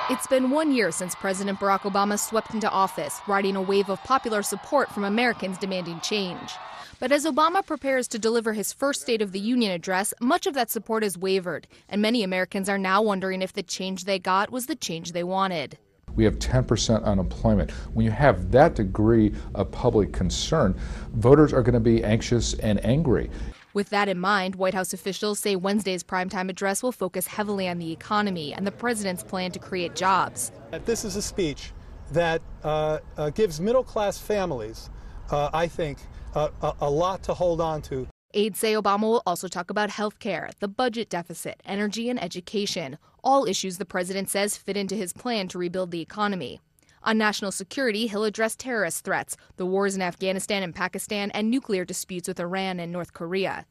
It's been 1 year since President Barack Obama swept into office, riding a wave of popular support from Americans demanding change. But as Obama prepares to deliver his first State of the Union address, much of that support has wavered, and many Americans are now wondering if the change they got was the change they wanted. We have 10% unemployment. When you have that degree of public concern, voters are going to be anxious and angry. With that in mind, White House officials say Wednesday's primetime address will focus heavily on the economy and the president's plan to create jobs. This is a speech that gives middle-class families, I think, a lot to hold on to. Aides say Obama will also talk about health care, the budget deficit, energy, and education, all issues the president says fit into his plan to rebuild the economy. On national security, he'll address terrorist threats, the wars in Afghanistan and Pakistan, and nuclear disputes with Iran and North Korea.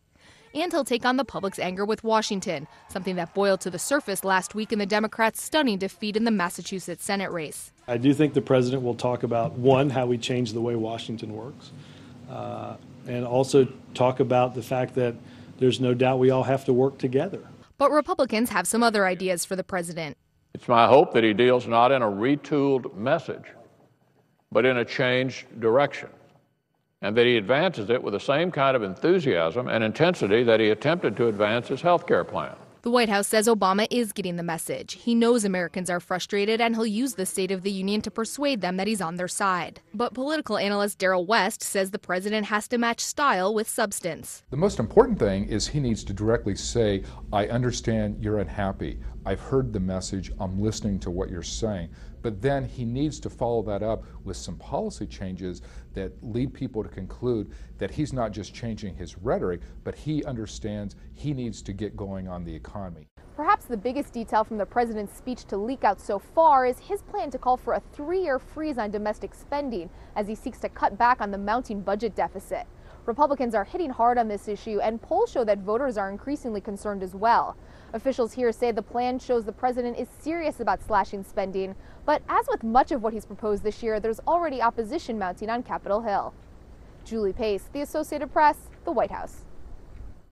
And he'll take on the public's anger with Washington, something that boiled to the surface last week in the Democrats' stunning defeat in the Massachusetts Senate race. I do think the president will talk about, one, how we change the way Washington works, and also talk about the fact that there's no doubt we all have to work together. But Republicans have some other ideas for the president. It's my hope that he deals not in a retooled message, but in a changed direction, and that he advances it with the same kind of enthusiasm and intensity that he attempted to advance his health care plan. The White House says Obama is getting the message. He knows Americans are frustrated, and he'll use the State of the Union to persuade them that he's on their side. But political analyst Darrell West says the president has to match style with substance. The most important thing is he needs to directly say, I understand you're unhappy. I've heard the message. I'm listening to what you're saying. But then he needs to follow that up with some policy changes that lead people to conclude that he's not just changing his rhetoric, but he understands he needs to get going on the economy. Perhaps the biggest detail from the president's speech to leak out so far is his plan to call for a 3-year freeze on domestic spending as he seeks to cut back on the mounting budget deficit. Republicans are hitting hard on this issue, and polls show that voters are increasingly concerned as well. Officials here say the plan shows the president is serious about slashing spending, but as with much of what he's proposed this year, there's already opposition mounting on Capitol Hill. Julie Pace, The Associated Press, the White House.